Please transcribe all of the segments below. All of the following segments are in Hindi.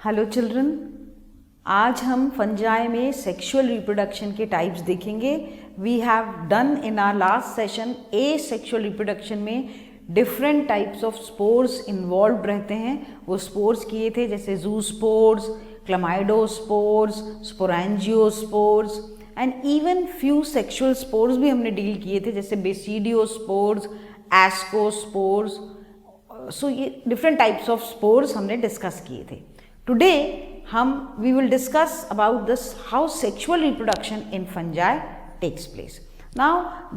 हेलो चिल्ड्रन, आज हम फंजाई में सेक्सुअल रिप्रोडक्शन के टाइप्स देखेंगे। We have done in our last session asexual reproduction में different types of spores involve रहते हैं। वो स्पोर्स किए थे जैसे zoospores, chlamydospores, sporangiospores and even few sexual spores भी हमने डील किए थे जैसे बेसिडियोस्पोर्स, एस्कोस्पोर्स। सो ये डिफरेंट टाइप्स ऑफ स्पोर्स हमने डिस्कस किए थे। Today we will discuss about this how sexual reproduction in fungi takes place. Now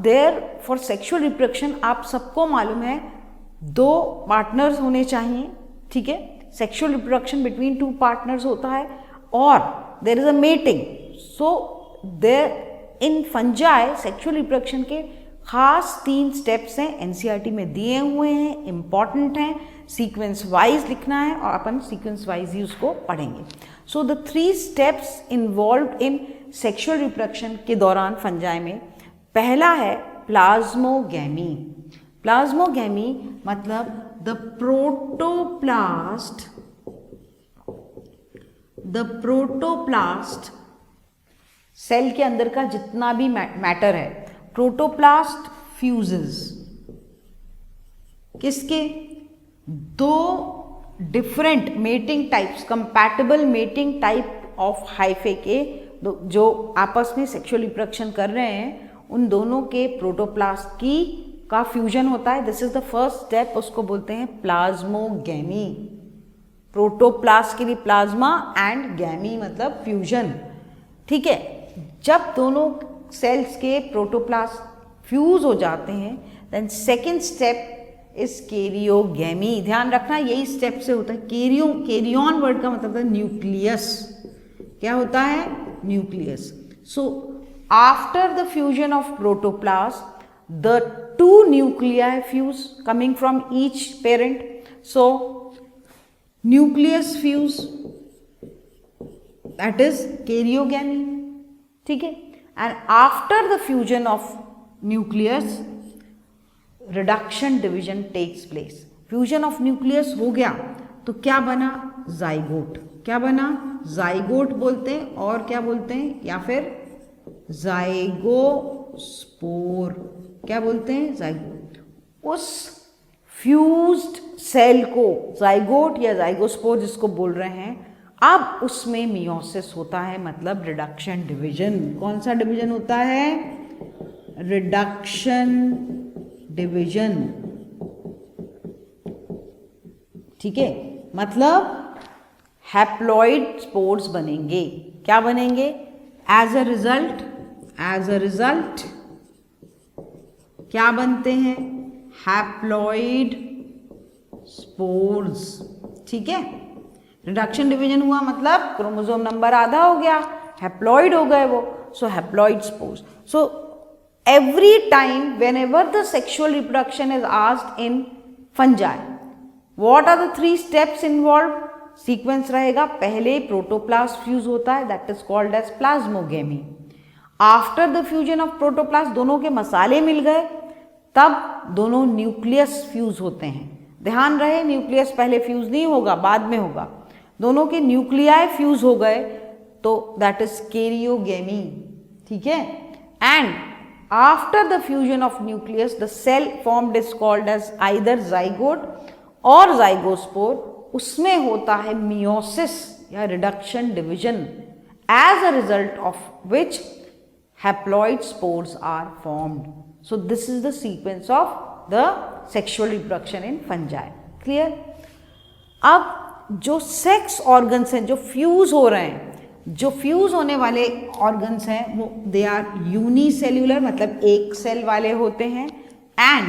there for sexual reproduction आप सबको मालूम है दो पार्टनर्स होने चाहिए, ठीक है। Sexual reproduction between two partners होता है और there is a mating. So there in fungi sexual reproduction के खास 3 स्टेप्स हैं, एनसीईआरटी में दिए हुए हैं, इंपॉर्टेंट हैं, सीक्वेंस वाइज लिखना है और अपन सीक्वेंस वाइज ही उसको पढ़ेंगे। So the 3 steps involve in sexual reproduction के दौरान फंजाई में, पहला है प्लाज्मोगैमी। प्लाज्मोगैमी मतलब द प्रोटोप्लास्ट सेल के अंदर का जितना भी मैटर है, प्रोटोप्लास्ट फ्यूजेस किसके? 2 different mating types, compatible mating type of hyphae के जो आपस में सेक्सुअल रिप्रोडक्शन कर रहे हैं, उन दोनों के प्रोटोप्लास्ट का फ्यूजन होता है। This is the first step, उसको बोलते हैं प्लाज्मोगैमी। प्रोटोप्लास्ट के लिए प्लाज्मा एंड गैमी मतलब फ्यूजन, ठीक है। जब दोनों सेल्स के प्रोटोप्लास्ट फ्यूज हो जाते हैं देन सेकेंड स्टेप इस कैरियोगैमी। ध्यान रखना यही स्टेप से होता है। कैरियन वर्ड का मतलब है न्यूक्लियस। क्या होता है? Nucleus. So after the fusion of protoplast the 2 nuclei fuse coming from each parent. So nucleus fuse, that is karyogamy, ठीक है। And after the fusion of nucleus reduction division takes place. Fusion of nucleus हो गया तो क्या बना? जाइगोट। क्या बना? जाइगोट बोलते हैं और क्या बोलते हैं, या फिर जाइगोस्पोर। क्या बोलते हैं? जाइगोट। उस फ्यूज्ड सेल को जाइगोट या जाइगोस्पोर जिसको बोल रहे हैं, अब उसमें मियोसिस होता है, मतलब रिडक्शन डिवीजन। कौन सा डिवीजन होता है? रिडक्शन डिवीजन, ठीक है। मतलब हैप्लॉइड स्पोर्स बनेंगे। क्या बनेंगे? एज अ रिजल्ट क्या बनते हैं? हैप्लॉइड स्पोर्स, ठीक है। रिडक्शन डिवीजन हुआ मतलब क्रोमोसोम नंबर आधा हो गया, हैप्लॉइड हो गए वो। सो haploid spores. So every time whenever the sexual reproduction is asked in fungi, what are the 3 steps involved? Sequence रहेगा, पहले प्रोटोप्लास्ट फ्यूज होता है, that is called as plasmogamy. After the fusion of protoplast दोनों के मसाले मिल गए, तब दोनों न्यूक्लियस फ्यूज होते हैं। ध्यान रहे न्यूक्लियस पहले फ्यूज नहीं होगा, बाद में होगा। दोनों के न्यूक्लियाई फ्यूज हो गए तो that is कैरियोगैमी, ठीक है। And after the fusion of nucleus the cell formed is called as either zygote or zygospore. उसमें होता है meiosis या reduction division, as a result of which haploid spores are formed. So this is the sequence of the sexual reproduction in fungi. Clear? अब जो sex organs हैं जो फ्यूज हो रहे हैं, जो फ्यूज होने वाले ऑर्गन्स हैं वो दे आर यूनिसेल्यूलर मतलब एक सेल वाले होते हैं, and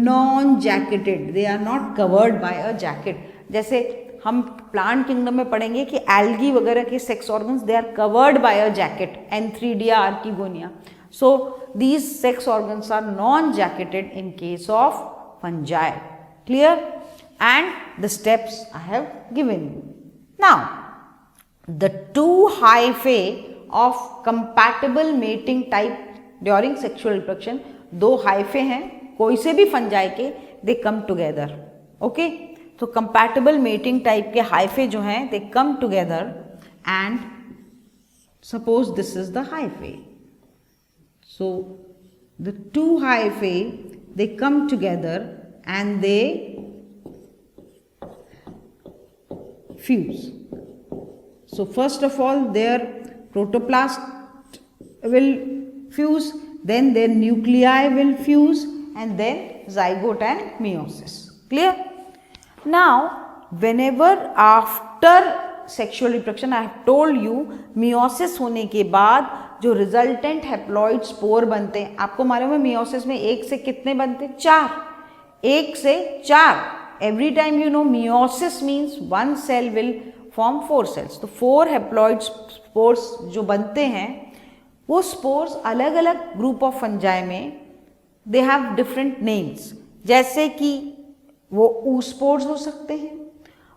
non jacketed, they are not covered by a jacket. जैसे हम प्लांट किंगडम में पढ़ेंगे कि एल्गी वगैरह के sex organs they are covered by a jacket, antheridia, archegonia. So these sex organs are non jacketed in case of fungi. Clear? And the steps I have given you. Now the 2 hyphae of compatible mating type during sexual reproduction, 2 hyphae हैं कोई से भी फंजाई के, they come together, okay। तो कंपैटिबल मेटिंग टाइप के हाइफे जो हैं they come together and suppose this is the hyphae. So the two hyphae they come together and they fuse. So first of all their protoplast will fuse, then their nuclei will fuse, and then zygote and meiosis. Clear? Now whenever after sexual reproduction I have told you meiosis होने के बाद जो रिजल्टेंट हैप्लॉइड स्पोर बनते हैं, आपको मालूम है मियोसिस में एक से कितने बनते हैं? 4. 1 से 4. Every time you know meiosis means 1 cell will form 4 cells. तो 4 हैप्लॉइड स्पोर्स जो बनते हैं वो स्पोर्स अलग अलग ग्रुप ऑफ फंजाई में दे हैव डिफरेंट नेम्स. जैसे कि वो ऊस्पोर्स हो सकते हैं,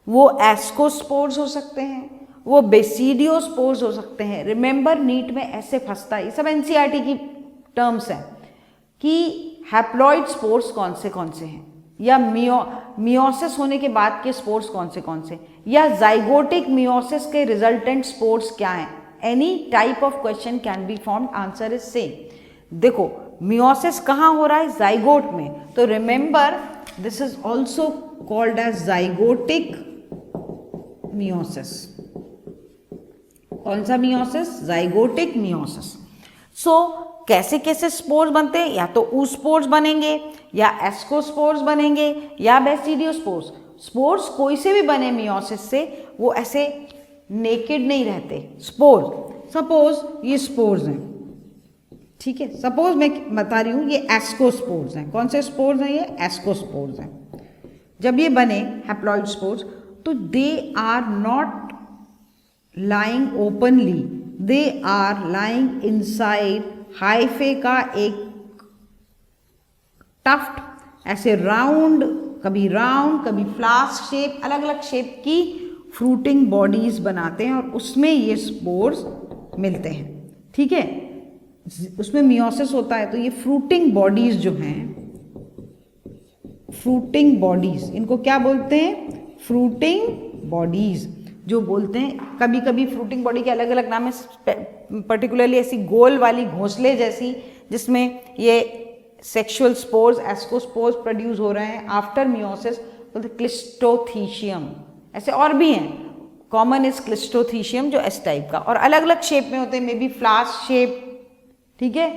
वो एस्कोस्पोर्स हो सकते हैं, वो बेसिडियोस्पोर्स हो सकते हैं. रिमेंबर नीट में ऐसे फंसता है, ये सब एनसीईआरटी की टर्म्स हैं कि हैप्लॉइड स्पोर्स कौन से हैं, या मियोसिस होने के बाद के स्पोर्स कौन से, या जाइगोटिक मियोसिस के रिजल्टेंट स्पोर्स क्या हैं. Any type of question can be found, answer is same. देखो मियोसिस कहाँ हो रहा है? जाइगोट में. तो remember this is also called as zygotic meiosis. कौन सा मियोसिस? Zygotic meiosis. सो कैसे कैसे स्पोर्स बनते हैं? या तो ऊस्पोर्स बनेंगे, या एस्कोस्पोर्स बनेंगे, या बेसिडियोस्पोर्स. स्पोर्स कोई से भी बने मियोसिस से, वो ऐसे नेकेड नहीं रहते. स्पोर्स, सपोज ये स्पोर्स हैं, ठीक है, सपोज मैं बता रही हूँ ये एस्कोस्पोर्स हैं. कौन से स्पोर्स हैं? ये एस्कोस्पोर्स हैं. जब ये बने हैप्लॉइड स्पोर्स तो they are not lying openly, they are lying inside hyphae का एक टफ्ट, ऐसे राउंड, कभी फ्लास्क शेप, अलग अलग शेप की फ्रूटिंग बॉडीज बनाते हैं और उसमें ये स्पोर्स मिलते हैं. ठीक है, उसमें मियोसिस होता है. तो ये फ्रूटिंग बॉडीज जो हैं, फ्रूटिंग बॉडीज, इनको क्या बोलते हैं? फ्रूटिंग बॉडीज जो बोलते हैं. कभी कभी फ्रूटिंग बॉडी के अलग अलग नाम है, पर्टिकुलरली ऐसी गोल वाली घोंसले जैसी जिसमें ये सेक्सुअल स्पोर्स, एस्कोस्पोर्स प्रोड्यूस हो रहे हैं आफ्टर मियोसिस, बोलते क्लिस्टोथीशियम. ऐसे और भी हैं, कॉमन इज क्लिस्टोथीशियम जो एस टाइप का, और अलग अलग शेप में होते हैं, मे बी फ्लास्क शेप, ठीक है,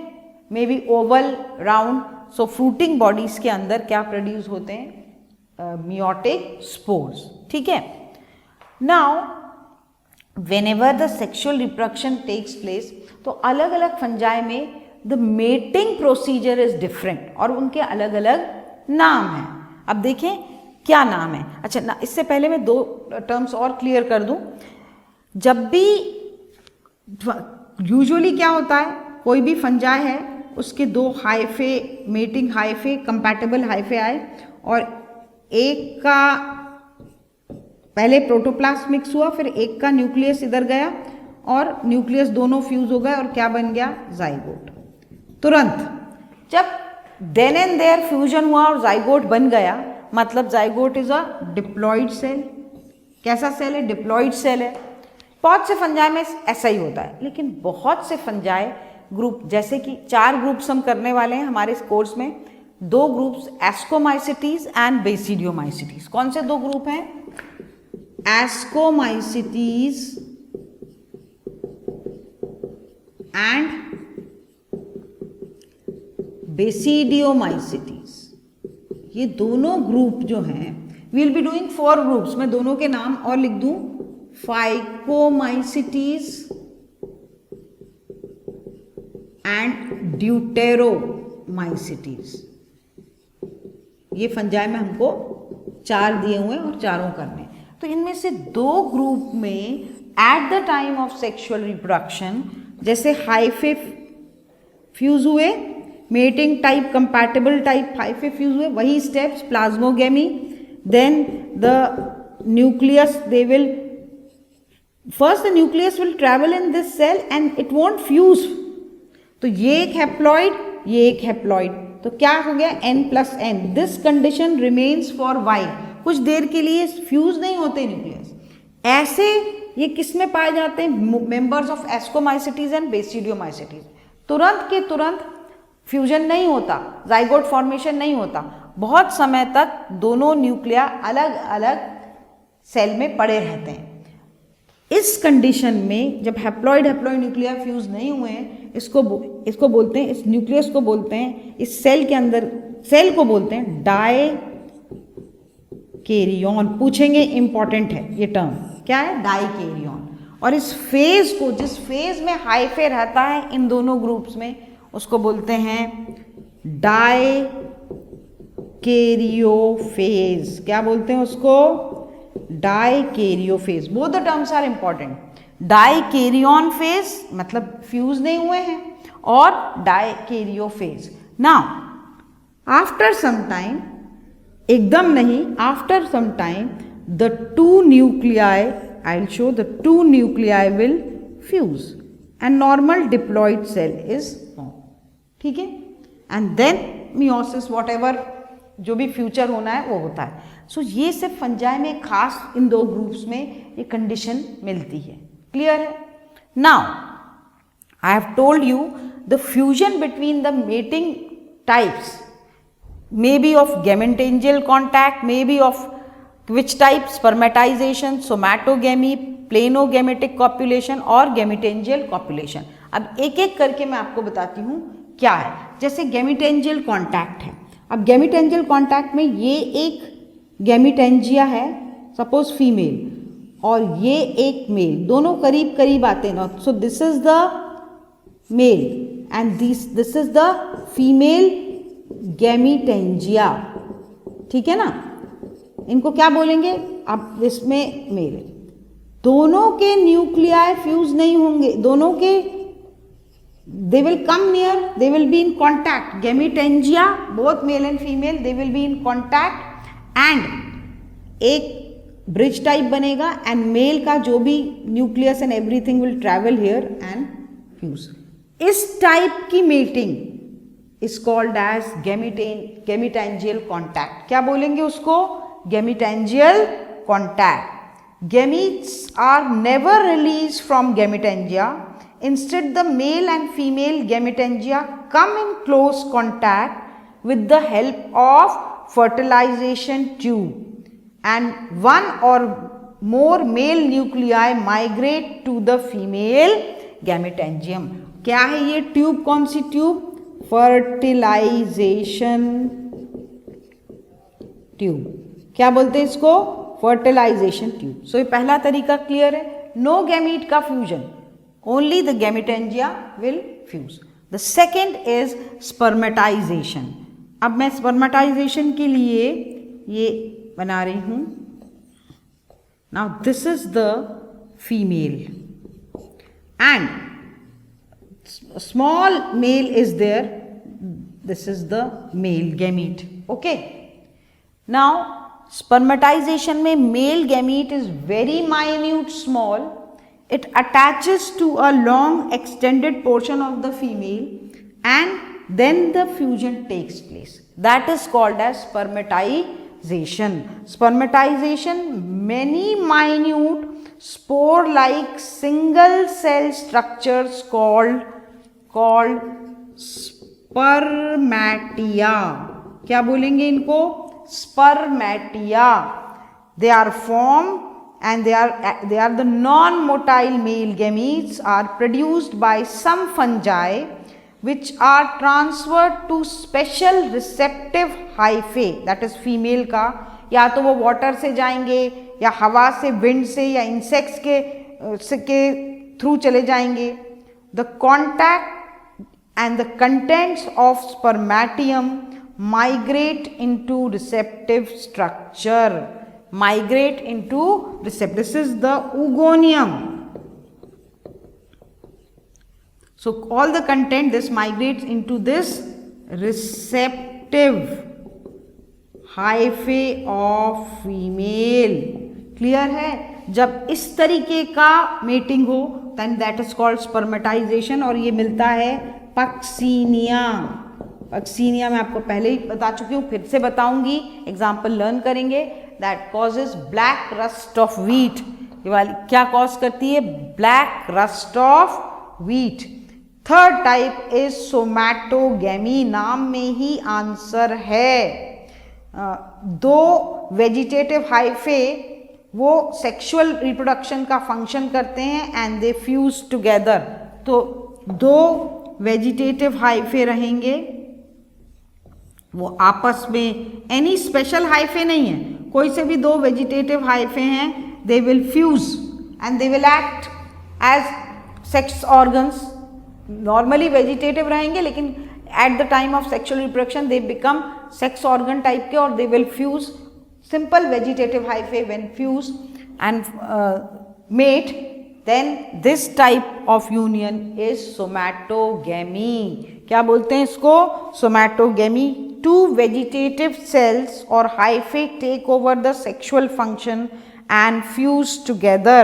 may be oval, round. So fruiting bodies के अंदर क्या प्रोड्यूस होते हैं? Meiotic spores. ठीक है. Now, whenever the sexual reproduction takes place, तो अलग अलग फंजाई में the mating procedure is different और उनके अलग अलग नाम हैं. अब देखें क्या नाम है. अच्छा ना, इससे पहले मैं 2 टर्म्स और क्लियर कर दूं. जब भी यूजुअली क्या होता है, कोई भी फंजाई है उसके 2 hyphae, mating hyphae, compatible hyphae आए और एक का पहले प्रोटोप्लास्ट मिक्स हुआ, फिर एक का न्यूक्लियस इधर गया और न्यूक्लियस दोनों फ्यूज हो गए और क्या बन गया? जाइगोट. तुरंत जब देन एंड देयर फ्यूजन हुआ और जाइगोट बन गया, मतलब zygote is a diploid cell. कैसा सेल है? डिप्लॉइड सेल है. बहुत से फंजाई में ऐसा ही होता है, लेकिन बहुत से फंजाई ग्रुप, जैसे कि 4 ग्रुप्स हम करने वाले हैं हमारे इस कोर्स में. 2 ग्रुप्स एस्कोमाइसिटीज एंड बेसिडियोमाइसिटीज. कौन से 2 ग्रुप हैं? Ascomycetes and Basidiomycetes. ये दोनों ग्रुप जो हैं, we'll be doing 4 ग्रुप्स. मैं दोनों के नाम और लिख दूं, Phycomycetes and Deuteromycetes. ये फंजाई में हमको 4 दिए हुए हैं और चारों करने. तो इनमें से 2 ग्रुप में at the time of sexual reproduction जैसे हाइफे फ्यूज हुए, mating type, compatible type hyphae fuse हुए, वही steps, plasmogamy, then the nucleus, they will first the nucleus will travel in this cell and it won't fuse. तो ये एक हैप्लॉइड, ये एक हैप्लॉइड, तो क्या हो गया? N+N. This condition remains for Y. कुछ देर के लिए फ्यूज नहीं होते न्यूक्लियस। ऐसे ये किस में पाए जाते हैं? Members of ascomycetes and basidiomycetes. तुरंत के तुरंत फ्यूजन नहीं होता, जाइगोट फॉर्मेशन नहीं होता, बहुत समय तक दोनों न्यूक्लिया अलग अलग सेल में पड़े रहते हैं। इस कंडीशन में जब हैप्लॉइड न्यूक्लिया फ्यूज नहीं हुए हैं, इसको बोलते हैं, इस न्यूक्लियस को बोलते हैं, इस सेल के अंदर सेल को बोलते हैं डाइकैरियन। पूछेंगे, इंपॉर्टेंट है ये टर्म, क्या है? डाइकैरियन। और इस फेज को, जिस फेज में हाइफे रहता है इन दोनों ग्रुप्स में, उसको बोलते हैं डाइकैरियोफेज। क्या बोलते हैं उसको? Dikaryophase. Both the terms are important. Dikaryon phase मतलब फ्यूज नहीं हुए हैं, और dikaryophase. Now after some time, एकदम नहीं, after some time the two nuclei, I will show, the two nuclei will fuse and normal diploid cell is form. ठीक है, and then meiosis, whatever जो भी फ्यूचर होना है वो होता है। सो ये सिर्फ फंजाई में खास इन दो ग्रुप्स में ये कंडीशन मिलती है। क्लियर है? Now I have told you the fusion between the mating types may be of gametangial contact, may be of which type? Spermatization, somatogamy, planogametic copulation और gametangial copulation। अब एक एक करके मैं आपको बताती हूँ क्या है। जैसे gametangial contact है, अब gametangial contact में ये एक गैमिटेंजिया है, सपोज फीमेल, और ये एक मेल, दोनों करीब करीब आते हैं ना। So this is the male and this is the female gametangia. ठीक है ना? इनको क्या बोलेंगे? अब इसमें मेल, दोनों के न्यूक्लियाई फ्यूज नहीं होंगे, दोनों के they will come near, they will be in contact. Gamitangia, both male and female, they will be in contact and एक ब्रिज टाइप बनेगा एंड मेल का जो भी nucleus and everything will travel here and fuse. इस टाइप की mating is called as gamitangial contact। क्या बोलेंगे उसको? Gamitangial contact। Gametes are never released from gamitangia. Instead, the male and female gamitangia come in close contact with the help of fertilization tube, and one or more male nuclei migrate to the female gamitangium। क्या है ये ट्यूब? कौन सी ट्यूब? Fertilisation tube. क्या बोलते हैं इसको? Fertilisation tube. सो ये पहला तरीका क्लियर है, नो गैमीट का fusion, only the gametangia will fuse. The second is spermatization. अब मैं स्पर्मेटाइजेशन के लिए ये बना रही हूं। Now this is the female and small male is there, this is the male gamete। okay, now spermatization में male gamete is very minute small, it attaches to a long extended portion of the female and then the fusion takes place, that is called as spermatization। Spermatization, many minute spore like single cell structures called spermatia। क्या बोलेंगे इनको? spermatia। they are formed and they are the non-motile male gametes are produced by some fungi which are transferred to special receptive hyphae, that is female का, या तो वो water से जाएंगे या हवा से, wind से, या insects के थ्रू चले जाएंगे। the contact and the contents of spermatium migrate into receptive structure, migrate into receptive, this is the oogonium। so all the content, this migrates into this receptive hyphae of female। Clear है? जब इस तरीके का मेटिंग हो then that is called spermatization, और ये मिलता है पक्सीनिया। पक्सीनिया मैं आपको पहले ही बता चुकी हूँ, फिर से बताऊंगी, एग्जाम्पल लर्न करेंगे। That causes black rust of wheat. ये वाली क्या कॉज करती है? Black rust of wheat. Third type is somatogamy, नाम में ही आंसर है। दो वेजिटेटिव हाइफे वो सेक्सुअल रिप्रोडक्शन का फंक्शन करते हैं एंड दे फ्यूज टुगेदर। तो दो वेजिटेटिव हाइफे रहेंगे, वो आपस में, एनी स्पेशल हाइफे नहीं है, कोई से भी दो वेजिटेटिव हाइफे हैं, they will fuse and they will act as sex organs. Normally vegetative रहेंगे लेकिन at the time of sexual reproduction they become sex organ type के और they will fuse. Simple vegetative hyphae when fuse and mate, then this type of union is somatogamy। क्या बोलते हैं इसको? somatogamy। Two vegetative cells or hyphae take over the sexual function and fuse together.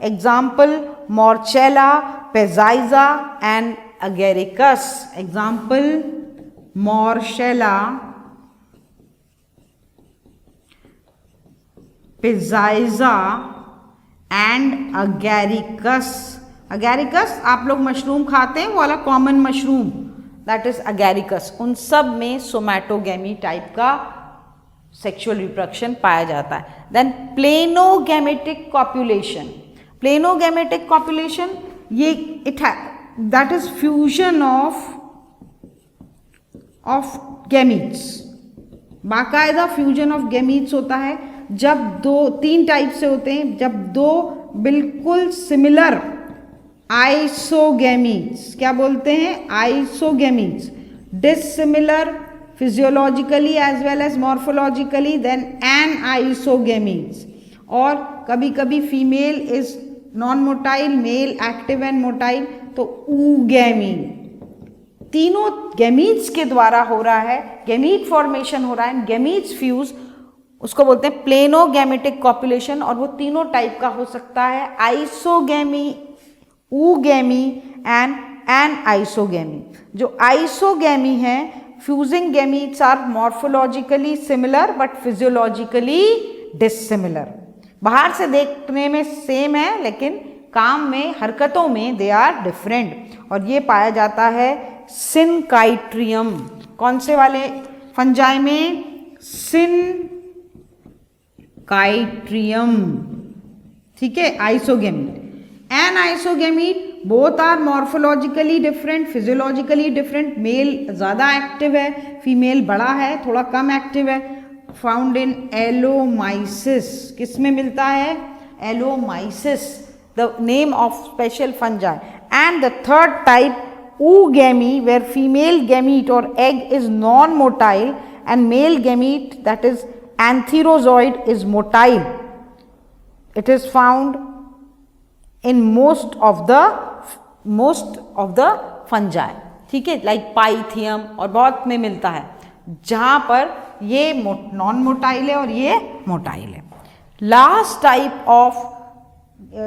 Example, Morchella, Pezziza and Agaricus। Example, Morchella, Pezziza and Agaricus. Agaricus आप लोग मशरूम खाते हैं, वो वाला common mushroom, that is Agaricus. उन सब में सोमैटोगेमी टाइप का सेक्सुअल रिप्रोडक्शन पाया जाता है। Then planogametic copulation. Planogametic copulation ये that is fusion of gametes. बाकायदा फ्यूजन ऑफ गैमीट्स होता है जब तीन टाइप से होते हैं, जब दो बिल्कुल सिमिलर आइसोगेमीट्स, क्या बोलते हैं? Isogametes, dissimilar physiologically as well as morphologically, then anisogametes. और कभी कभी female is non motile, male active and motile, तो ऊगेमी। तीनों गैमीट्स के द्वारा हो रहा है, गैमीट फॉर्मेशन हो रहा है, गैमीट्स फ्यूज, उसको बोलते हैं प्लेनोगैमेटिक कॉपुलेशन। और वो तीनों टाइप का हो सकता है, isogamy, oogamy and anisogamy. जो आइसोगेमी है, fusing gametes are morphologically similar but physiologically dissimilar. बाहर से देखने में सेम है लेकिन काम में, हरकतों में दे आर डिफरेंट। और ये पाया जाता है सिनकाइट्रियम। कौन से वाले फंजाई में? सिनकाइट्रियम, ठीक है, isogamete. Anisogamete both are morphologically different, physiologically different. Male ज़्यादा एक्टिव है, फीमेल बड़ा है, थोड़ा कम एक्टिव है। Found in एलोमाइसिस। किस में मिलता है? Allomyces, the name of special fungi. And the third type oogamy, where female gamete or egg is non-motile and male gamete, that is antherozoid, is motile. It is found in most of the fungi, ठीक है, like pythium और बहुत में मिलता है, जहाँ पर ये नॉन मोटाइल है और ये मोटाइल है। Last type of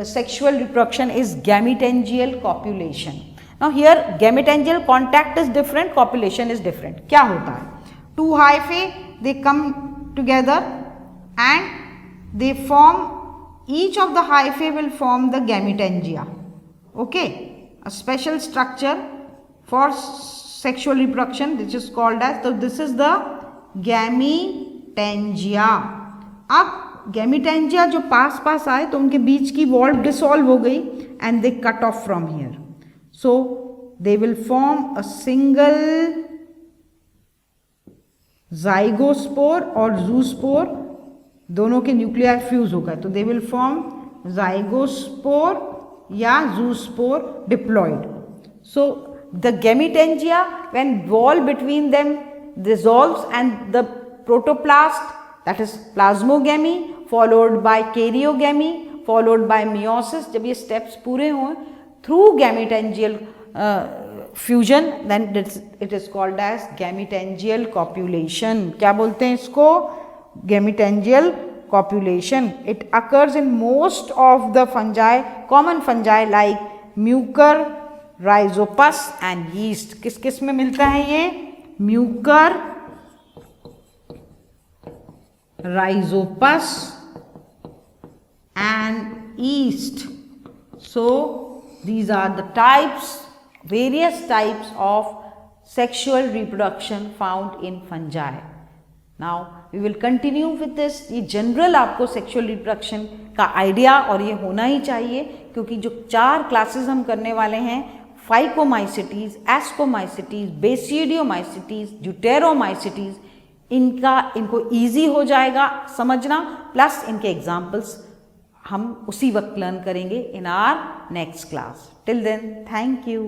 sexual reproduction is gametangial copulation. Now here gametangial contact is different, copulation is different. क्या होता है? Two hyphae, they come together and they form, each of the hyphae will form the gametangia. Okay, a special structure for sexual reproduction which is called as, so this is the gametangia. अब gametangia जो पास पास आए तो उनके बीच की वॉल डिसॉल्व हो गई and they cut off from here. So they will form a single zygospore और zoospore, दोनों के न्यूक्लियर फ्यूज हो गए तो they will form zygospore या zoospore diploid. So the gametangia, when wall between them dissolves and the protoplast, that is plasmogamy, followed by karyogamy, followed by meiosis, जब ये steps पूरे हों through gametangial fusion, then it is called as gametangial copulation. क्या बोलते हैं इसको? gametangial copulation. It occurs in most of the fungi, common fungi like mucor, rhizopus and yeast. किस किस में मिलता है ये? mucor, rhizopus and yeast. So these are the various types of sexual reproduction found in fungi. Now we will continue with this. ये जनरल आपको सेक्सुअल रिप्रोडक्शन का आइडिया और ये होना ही चाहिए, क्योंकि जो 4 क्लासेस हम करने वाले हैं, फाइकोमाइसिटीज, एस्कोमाइसिटीज, बेसिडियोमाइसिटीज, ड्यूटेरोमाइसिटीज, इनको ईजी हो जाएगा समझना, प्लस इनके एग्जाम्पल्स हम उसी वक्त लर्न करेंगे in our next class. Till then, thank you.